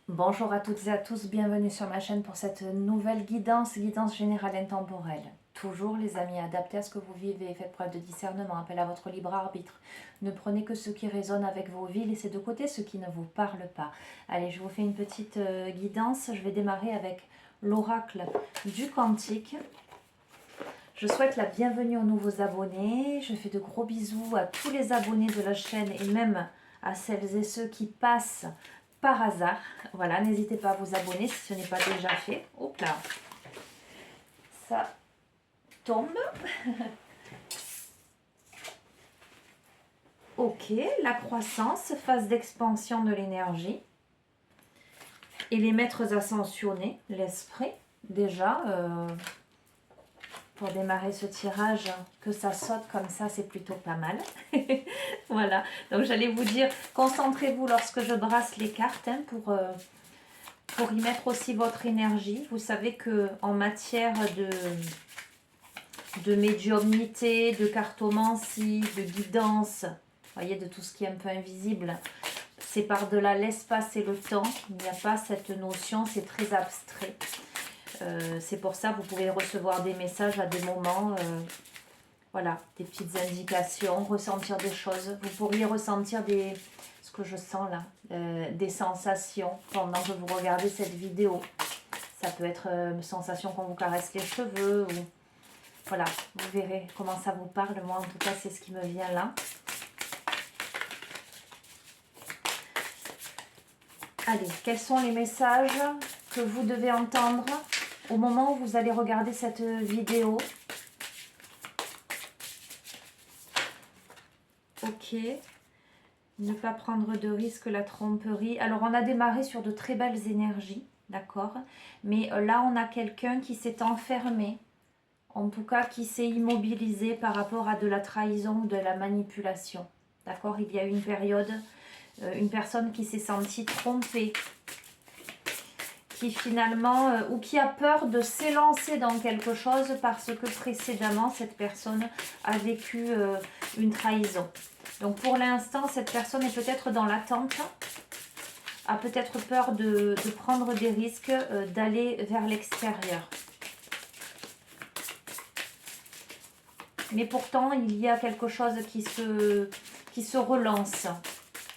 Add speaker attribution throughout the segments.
Speaker 1: Bonjour à toutes et à tous, bienvenue sur ma chaîne pour cette nouvelle guidance générale intemporelle. Toujours les amis, adaptez à ce que vous vivez, faites preuve de discernement, appel à votre libre arbitre. Ne prenez que ce qui résonne avec vos vies, laissez de côté ce qui ne vous parle pas. Allez, je vous fais une petite guidance, je vais démarrer avec l'oracle du Quantique. Je souhaite la bienvenue aux nouveaux abonnés, je fais de gros bisous à tous les abonnés de la chaîne et même à celles et ceux qui passent par hasard. Voilà, n'hésitez pas à vous abonner si ce n'est pas déjà fait. Hop là, ça tombe. Ok, la croissance, phase d'expansion de l'énergie. Et les maîtres ascensionnés, l'esprit, déjà, pour démarrer ce tirage, que ça saute comme ça, c'est plutôt pas mal. Voilà, donc j'allais vous dire, concentrez-vous lorsque je brasse les cartes pour y mettre aussi votre énergie. Vous savez que en matière de médiumnité, de cartomancie, de guidance, vous voyez, de tout ce qui est un peu invisible, c'est par-delà l'espace et le temps. Il n'y a pas cette notion, c'est très abstrait. C'est pour ça que vous pouvez recevoir des messages à des moments, voilà, des petites indications, ressentir des choses. Vous pourriez ressentir ce que je sens là, des sensations pendant que vous regardez cette vidéo. Ça peut être une sensation qu'on vous caresse les cheveux. Ou... Voilà, vous verrez comment ça vous parle. Moi, en tout cas, c'est ce qui me vient là. Allez, quels sont les messages que vous devez entendre au moment où vous allez regarder cette vidéo? Ok. Ne pas prendre de risques, la tromperie. Alors, on a démarré sur de très belles énergies, d'accord? Mais là, on a quelqu'un qui s'est enfermé, en tout cas qui s'est immobilisé par rapport à de la trahison ou de la manipulation, d'accord? Il y a eu une période, une personne qui s'est sentie trompée, qui finalement, ou qui a peur de s'élancer dans quelque chose parce que précédemment, cette personne a vécu une trahison. Donc pour l'instant, cette personne est peut-être dans l'attente, a peut-être peur de prendre des risques, d'aller vers l'extérieur. Mais pourtant, il y a quelque chose qui se relance.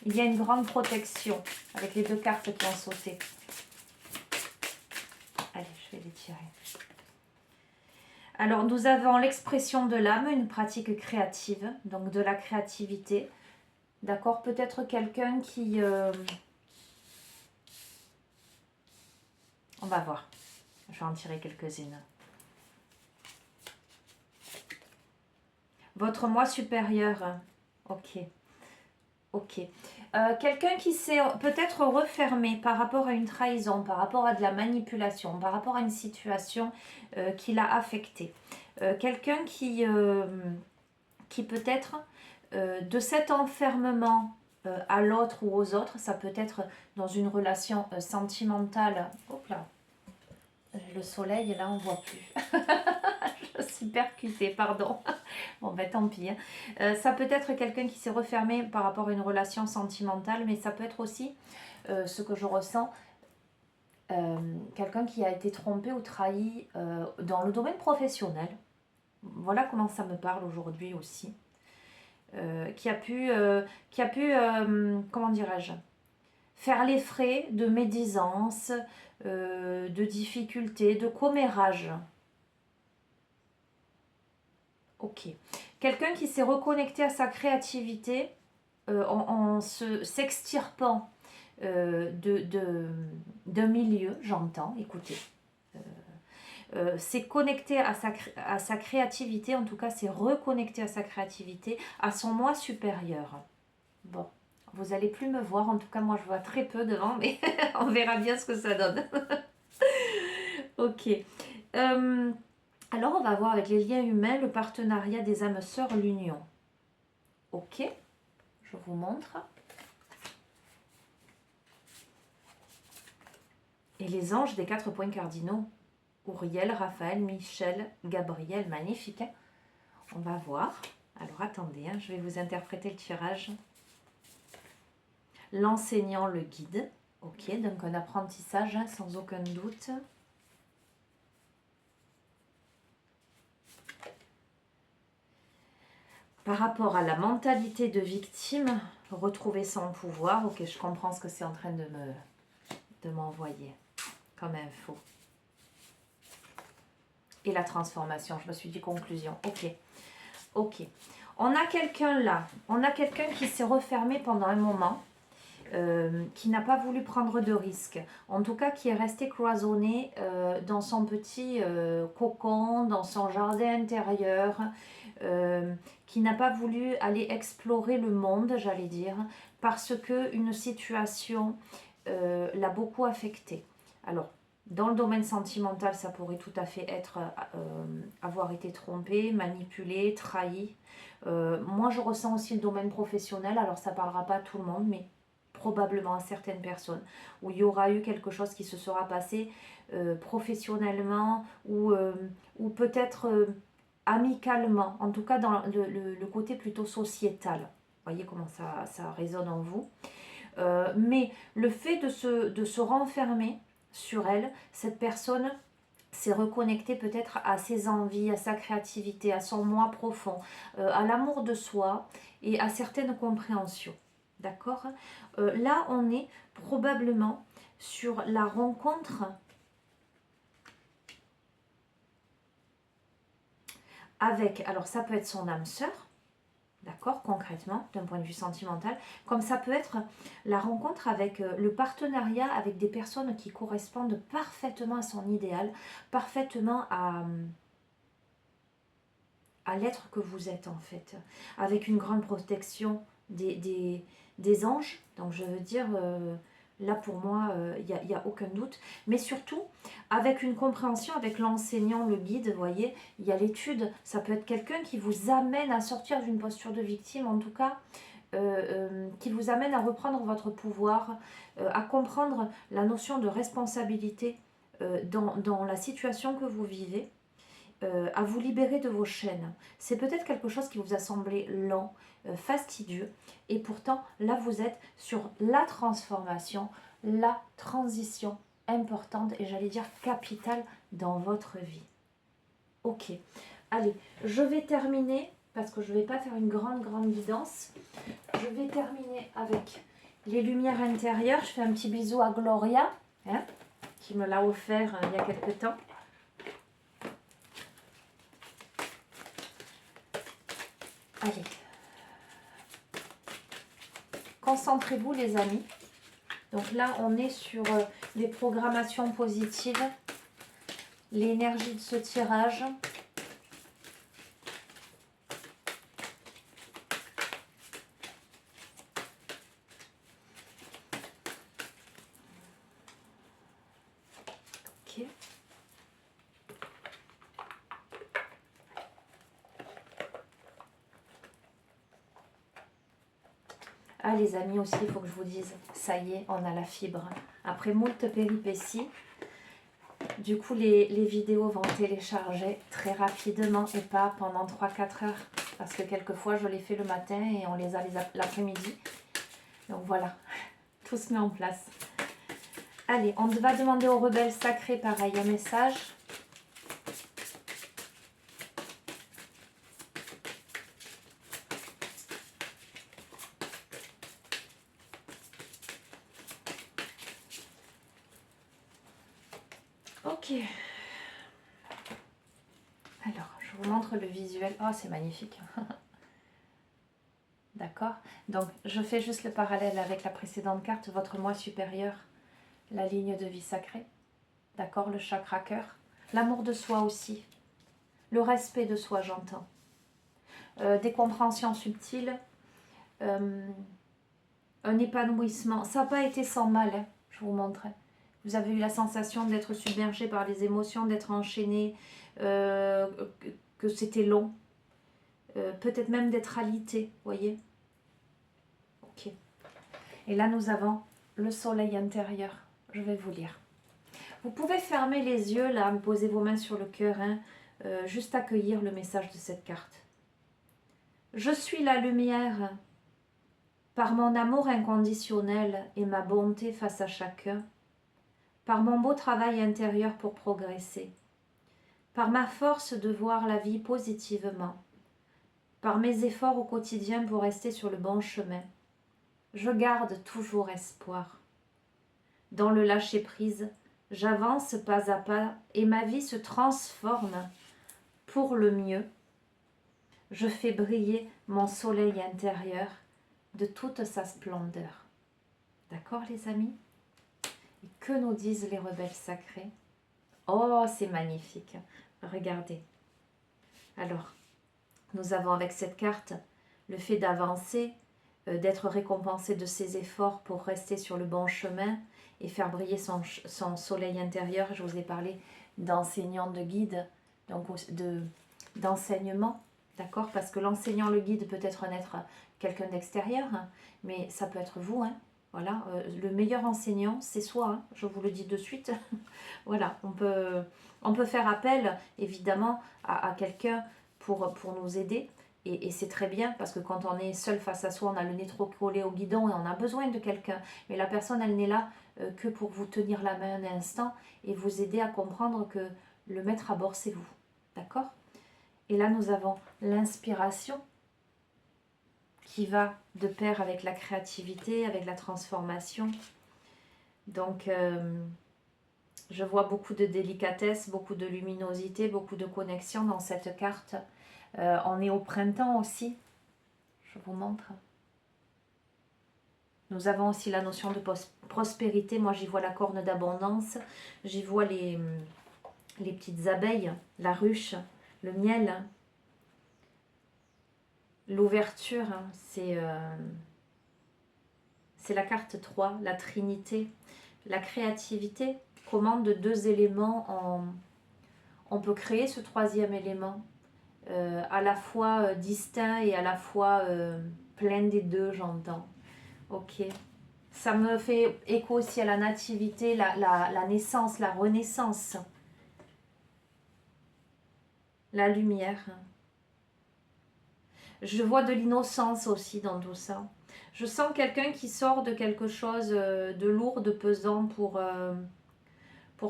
Speaker 1: Il y a une grande protection avec les deux cartes qui ont sauté. Allez, je vais les tirer. Alors, nous avons l'expression de l'âme, une pratique créative, donc de la créativité. D'accord, peut-être quelqu'un qui... On va voir. Je vais en tirer quelques-unes. Votre moi supérieur. Ok. Ok. Quelqu'un qui s'est peut-être refermé par rapport à une trahison, par rapport à de la manipulation, par rapport à une situation qui l'a affecté. Quelqu'un qui peut-être, de cet enfermement à l'autre ou aux autres, ça peut être dans une relation sentimentale. Hop là, le soleil, là on voit plus. Je suis percutée, pardon. Bon, ben tant pis. Ça peut être quelqu'un qui s'est refermé par rapport à une relation sentimentale, mais ça peut être aussi ce que je ressens, quelqu'un qui a été trompé ou trahi dans le domaine professionnel. Voilà comment ça me parle aujourd'hui aussi. Qui a pu comment dirais-je, faire les frais de médisance, de difficultés, de commérage. Ok. Quelqu'un qui s'est reconnecté à sa créativité en s'extirpant d'un milieu, j'entends, écoutez. C'est connecté à sa créativité, en tout cas c'est reconnecté à sa créativité, à son moi supérieur. Bon, vous n'allez plus me voir, en tout cas moi je vois très peu devant, mais on verra bien ce que ça donne. Ok. Alors on va voir avec les liens humains, le partenariat des âmes sœurs, l'union. Ok, je vous montre. Et les anges des 4 points cardinaux. Uriel, Raphaël, Michel, Gabriel, magnifique. On va voir. Alors attendez, je vais vous interpréter le tirage. L'enseignant, le guide. Ok, donc un apprentissage, hein, sans aucun doute. Par rapport à la mentalité de victime, retrouver son pouvoir. Ok, je comprends ce que c'est en train de m'envoyer comme info. Et la transformation, je me suis dit conclusion. Ok, ok. On a quelqu'un là, on a quelqu'un qui s'est refermé pendant un moment, qui n'a pas voulu prendre de risques. En tout cas, qui est resté cloisonné dans son petit cocon, dans son jardin intérieur, qui n'a pas voulu aller explorer le monde, j'allais dire, parce que une situation l'a beaucoup affecté. Alors, dans le domaine sentimental, ça pourrait tout à fait être avoir été trompé, manipulé, trahi. Moi, je ressens aussi le domaine professionnel. Alors, ça ne parlera pas à tout le monde, mais probablement à certaines personnes, où il y aura eu quelque chose qui se sera passé professionnellement ou peut-être amicalement, en tout cas dans le côté plutôt sociétal. Vous voyez comment ça résonne en vous. Mais le fait de se renfermer sur elle, cette personne s'est reconnectée peut-être à ses envies, à sa créativité, à son moi profond, à l'amour de soi et à certaines compréhensions. D'accord. Là, on est probablement sur la rencontre avec, alors ça peut être son âme sœur, d'accord, concrètement, d'un point de vue sentimental, comme ça peut être la rencontre avec le partenariat avec des personnes qui correspondent parfaitement à son idéal, parfaitement à l'être que vous êtes en fait, avec une grande protection des anges, donc je veux dire, là pour moi, il n'y a aucun doute, mais surtout avec une compréhension, avec l'enseignant, le guide, vous voyez, il y a l'étude, ça peut être quelqu'un qui vous amène à sortir d'une posture de victime, en tout cas, qui vous amène à reprendre votre pouvoir, à comprendre la notion de responsabilité dans la situation que vous vivez, à vous libérer de vos chaînes. C'est peut-être quelque chose qui vous a semblé lent, fastidieux, et pourtant là vous êtes sur la transformation, la transition importante et j'allais dire capitale dans votre vie. Ok, allez, je vais terminer parce que je ne vais pas faire une grande guidance. Je vais terminer avec les lumières intérieures. Je fais un petit bisou à Gloria, hein, qui me l'a offert il y a quelques temps. Allez, concentrez-vous les amis. Donc là, on est sur les programmations positives, l'énergie de ce tirage. Ok. Ah les amis aussi, il faut que je vous dise, ça y est, on a la fibre. Après moult péripéties, du coup les vidéos vont télécharger très rapidement et pas pendant 3-4 heures. Parce que quelquefois je les fais le matin et on les a l'après-midi. Donc voilà, tout se met en place. Allez, on va demander aux rebelles sacrés pareil un message. Ok. Alors, je vous montre le visuel. Oh, c'est magnifique. D'accord. Donc, je fais juste le parallèle avec la précédente carte. Votre moi supérieur, la ligne de vie sacrée. D'accord. Le chakra cœur. L'amour de soi aussi. Le respect de soi, j'entends. Des compréhensions subtiles. Un épanouissement. Ça n'a pas été sans mal, hein, je vous montrerai. Vous avez eu la sensation d'être submergé par les émotions, d'être enchaîné, que c'était long. Peut-être même d'être alité, voyez. Ok. Et là, nous avons le soleil intérieur. Je vais vous lire. Vous pouvez fermer les yeux, là, poser vos mains sur le cœur, hein, juste accueillir le message de cette carte. Je suis la lumière Par mon amour inconditionnel et ma bonté face à chacun, par mon beau travail intérieur pour progresser, par ma force de voir la vie positivement, par mes efforts au quotidien pour rester sur le bon chemin, je garde toujours espoir. Dans le lâcher-prise, j'avance pas à pas et ma vie se transforme pour le mieux. Je fais briller mon soleil intérieur de toute sa splendeur. D'accord les amis? Et que nous disent les rebelles sacrés? Oh, c'est magnifique. Regardez. Alors, nous avons avec cette carte le fait d'avancer, d'être récompensé de ses efforts pour rester sur le bon chemin et faire briller son soleil intérieur. Je vous ai parlé d'enseignant, de guide, donc d'enseignement, d'accord? Parce que l'enseignant, le guide peut être quelqu'un d'extérieur, hein, mais ça peut être vous, hein. Voilà, le meilleur enseignant, c'est soi, hein, je vous le dis de suite. Voilà, on peut faire appel, évidemment, à quelqu'un pour nous aider. Et c'est très bien parce que quand on est seul face à soi, on a le nez trop collé au guidon et on a besoin de quelqu'un. Mais la personne, elle n'est là que pour vous tenir la main un instant et vous aider à comprendre que le maître à bord, c'est vous. D'accord? Et là, nous avons l'inspiration qui va de pair avec la créativité, avec la transformation. Donc, je vois beaucoup de délicatesse, beaucoup de luminosité, beaucoup de connexion dans cette carte. On est au printemps aussi. Je vous montre. Nous avons aussi la notion de prospérité. Moi, j'y vois la corne d'abondance. J'y vois les petites abeilles, la ruche, le miel. L'ouverture, c'est la carte 3, la trinité. La créativité commande de deux éléments. On peut créer ce troisième élément, à la fois distinct et à la fois plein des deux, j'entends. Ok. Ça me fait écho aussi à la nativité, la naissance, la renaissance. La lumière. Je vois de l'innocence aussi dans tout ça. Je sens quelqu'un qui sort de quelque chose de lourd, de pesant pour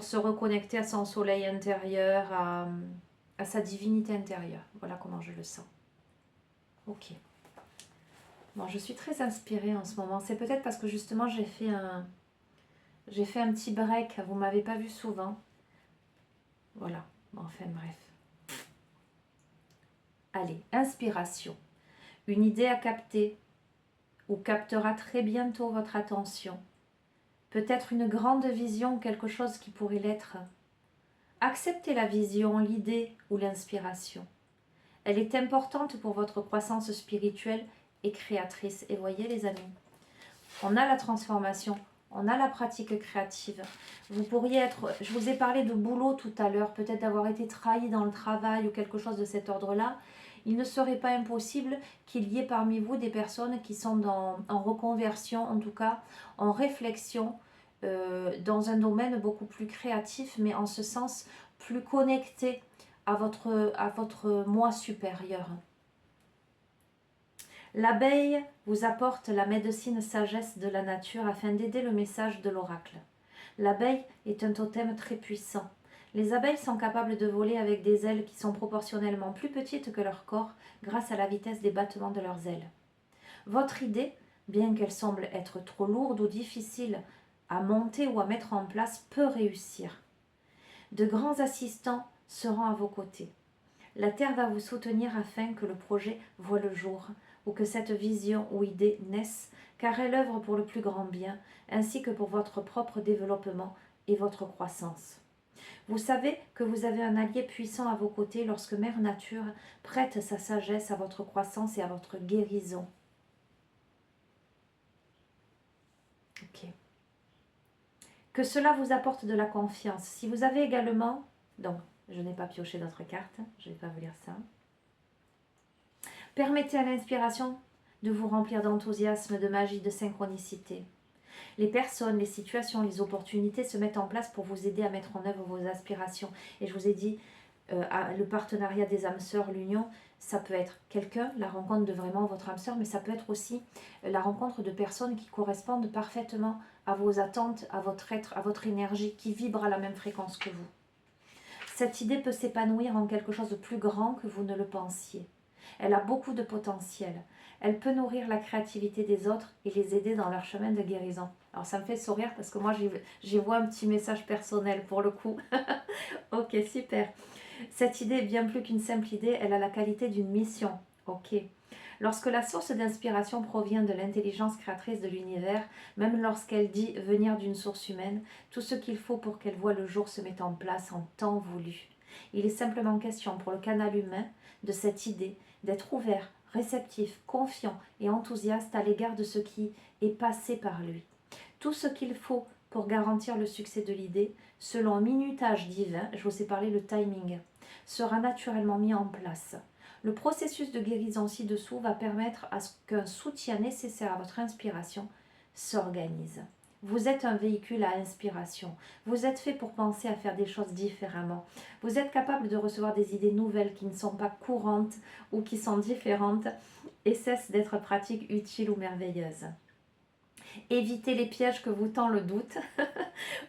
Speaker 1: se reconnecter à son soleil intérieur, à sa divinité intérieure. Voilà comment je le sens. Ok. Bon, je suis très inspirée en ce moment. C'est peut-être parce que justement j'ai fait un petit break. Vous ne m'avez pas vu souvent. Voilà. Bon, enfin bref. Allez, inspiration. Une idée à capter ou captera très bientôt votre attention. Peut-être une grande vision, quelque chose qui pourrait l'être. Acceptez la vision, l'idée ou l'inspiration. Elle est importante pour votre croissance spirituelle et créatrice. Et voyez les amis, on a la transformation, on a la pratique créative. Vous pourriez être, je vous ai parlé de boulot tout à l'heure, peut-être d'avoir été trahi dans le travail ou quelque chose de cet ordre-là. Il ne serait pas impossible qu'il y ait parmi vous des personnes qui sont en reconversion, en tout cas en réflexion, dans un domaine beaucoup plus créatif, mais en ce sens plus connecté à votre moi supérieur. L'abeille vous apporte la médecine sagesse de la nature afin d'aider le message de l'oracle. L'abeille est un totem très puissant. Les abeilles sont capables de voler avec des ailes qui sont proportionnellement plus petites que leur corps grâce à la vitesse des battements de leurs ailes. Votre idée, bien qu'elle semble être trop lourde ou difficile à monter ou à mettre en place, peut réussir. De grands assistants seront à vos côtés. La Terre va vous soutenir afin que le projet voie le jour, ou que cette vision ou idée naisse, car elle œuvre pour le plus grand bien, ainsi que pour votre propre développement et votre croissance. Vous savez que vous avez un allié puissant à vos côtés lorsque Mère Nature prête sa sagesse à votre croissance et à votre guérison. Ok. Que cela vous apporte de la confiance. Si vous avez également... Donc, je n'ai pas pioché d'autres cartes, je ne vais pas vous lire ça. Permettez à l'inspiration de vous remplir d'enthousiasme, de magie, de synchronicité. Les personnes, les situations, les opportunités se mettent en place pour vous aider à mettre en œuvre vos aspirations. Et je vous ai dit, le partenariat des âmes sœurs, l'union, ça peut être quelqu'un, la rencontre de vraiment votre âme sœur, mais ça peut être aussi la rencontre de personnes qui correspondent parfaitement à vos attentes, à votre être, à votre énergie, qui vibrent à la même fréquence que vous. Cette idée peut s'épanouir en quelque chose de plus grand que vous ne le pensiez. Elle a beaucoup de potentiel. Elle peut nourrir la créativité des autres et les aider dans leur chemin de guérison. Alors ça me fait sourire parce que moi j'y vois un petit message personnel pour le coup. Ok, super. Cette idée est bien plus qu'une simple idée, elle a la qualité d'une mission. Ok. Lorsque la source d'inspiration provient de l'intelligence créatrice de l'univers, même lorsqu'elle dit venir d'une source humaine, tout ce qu'il faut pour qu'elle voie le jour se met en place en temps voulu. Il est simplement question pour le canal humain de cette idée d'être ouvert, réceptif, confiant et enthousiaste à l'égard de ce qui est passé par lui. Tout ce qu'il faut pour garantir le succès de l'idée, selon un minutage divin, je vous ai parlé le timing, sera naturellement mis en place. Le processus de guérison ci-dessous va permettre à ce qu'un soutien nécessaire à votre inspiration s'organise. Vous êtes un véhicule à inspiration. Vous êtes fait pour penser à faire des choses différemment. Vous êtes capable de recevoir des idées nouvelles qui ne sont pas courantes ou qui sont différentes et cessent d'être pratiques, utiles ou merveilleuses. Évitez les pièges que vous tend le doute.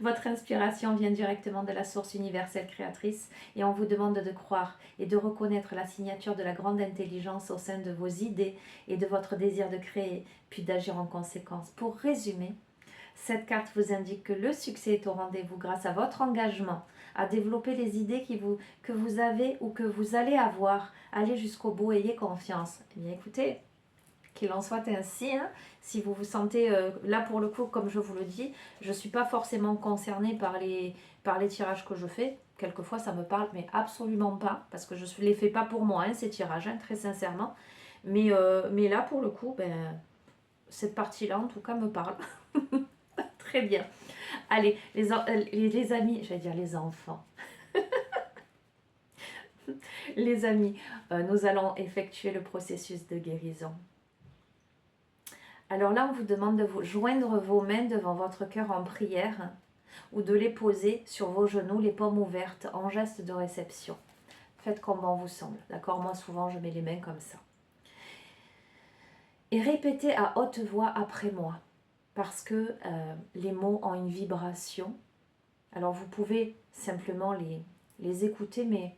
Speaker 1: Votre inspiration vient directement de la source universelle créatrice et on vous demande de croire et de reconnaître la signature de la grande intelligence au sein de vos idées et de votre désir de créer, puis d'agir en conséquence. Pour résumer, cette carte vous indique que le succès est au rendez-vous grâce à votre engagement à développer les idées que vous avez ou que vous allez avoir. Allez jusqu'au bout, ayez confiance. Eh bien écoutez, qu'il en soit ainsi, hein. Si vous vous sentez, là pour le coup, comme je vous le dis, je ne suis pas forcément concernée par les tirages que je fais. Quelquefois ça me parle, mais absolument pas, parce que je ne les fais pas pour moi, hein, ces tirages, hein, très sincèrement. Mais là pour le coup, cette partie-là en tout cas me parle. Très bien. Allez, les amis, j'allais dire les enfants. Les amis, nous allons effectuer le processus de guérison. Alors là, on vous demande de vous joindre vos mains devant votre cœur en prière ou de les poser sur vos genoux, les paumes ouvertes, en geste de réception. Faites comme bon vous semble, d'accord? Moi, souvent, je mets les mains comme ça. Et répétez à haute voix après moi, parce que les mots ont une vibration. Alors, vous pouvez simplement les écouter, mais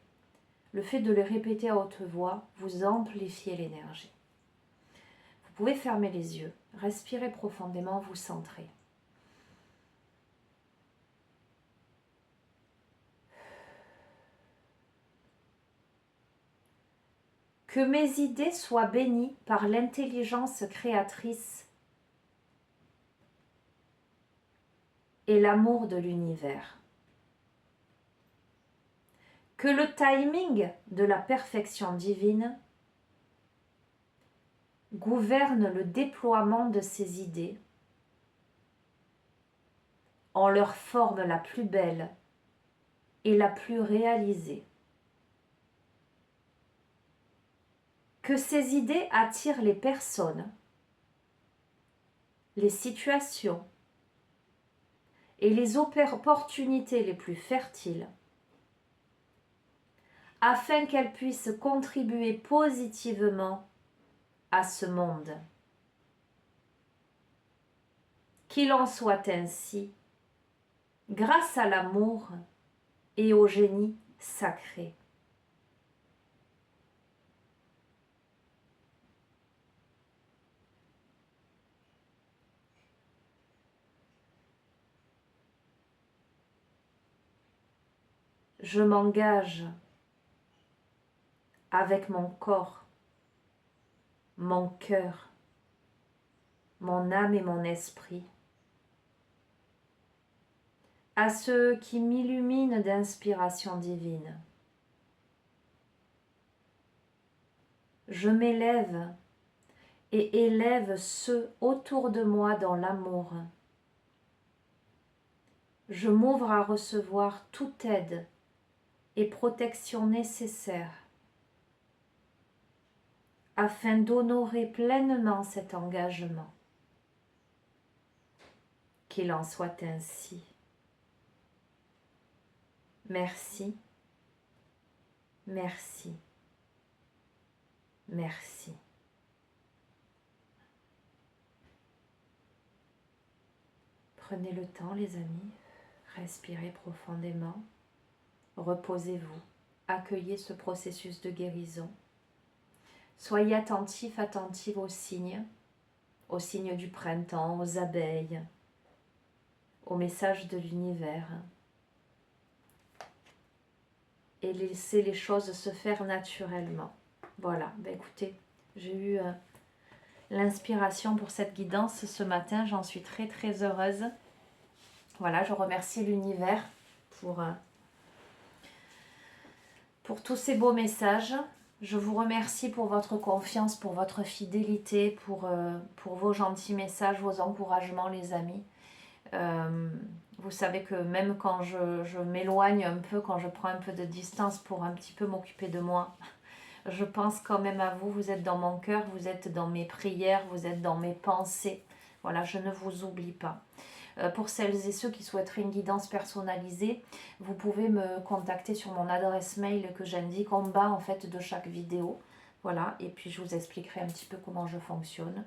Speaker 1: le fait de les répéter à haute voix, vous amplifiez l'énergie. Vous pouvez fermer les yeux, respirer profondément, vous centrer. Que mes idées soient bénies par l'intelligence créatrice et l'amour de l'univers. Que le timing de la perfection divine gouverne le déploiement de ces idées en leur forme la plus belle et la plus réalisée. Que ces idées attirent les personnes, les situations et les opportunités les plus fertiles afin qu'elles puissent contribuer positivement à ce monde. Qu'il en soit ainsi, grâce à l'amour et au génie sacré. Je m'engage avec mon corps, mon cœur, mon âme et mon esprit à ceux qui m'illuminent d'inspiration divine. Je m'élève et élève ceux autour de moi dans l'amour. Je m'ouvre à recevoir toute aide et protection nécessaire afin d'honorer pleinement cet engagement. Qu'il en soit ainsi. Merci, Merci. Merci. Prenez le temps, les amis. Respirez profondément. Reposez-vous. Accueillez ce processus de guérison. Soyez attentifs, attentives aux signes du printemps, aux abeilles, aux messages de l'univers. Et laissez les choses se faire naturellement. Voilà, ben écoutez, j'ai eu l'inspiration pour cette guidance ce matin, j'en suis très très heureuse. Voilà, je remercie l'univers pour tous ces beaux messages. Je vous remercie pour votre confiance, pour votre fidélité, pour vos gentils messages, vos encouragements, les amis. Vous savez que même quand je m'éloigne un peu, quand je prends un peu de distance pour un petit peu m'occuper de moi, je pense quand même à vous. Vous êtes dans mon cœur, vous êtes dans mes prières, vous êtes dans mes pensées. Voilà, je ne vous oublie pas. Pour celles et ceux qui souhaiteraient une guidance personnalisée, vous pouvez me contacter sur mon adresse mail que j'indique en bas en fait de chaque vidéo. Voilà, et puis je vous expliquerai un petit peu comment je fonctionne.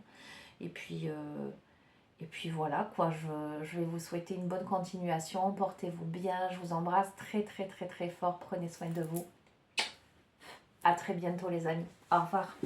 Speaker 1: Et puis voilà quoi, je vais vous souhaiter une bonne continuation. Portez-vous bien, je vous embrasse très très très très fort. Prenez soin de vous. À très bientôt les amis. Au revoir.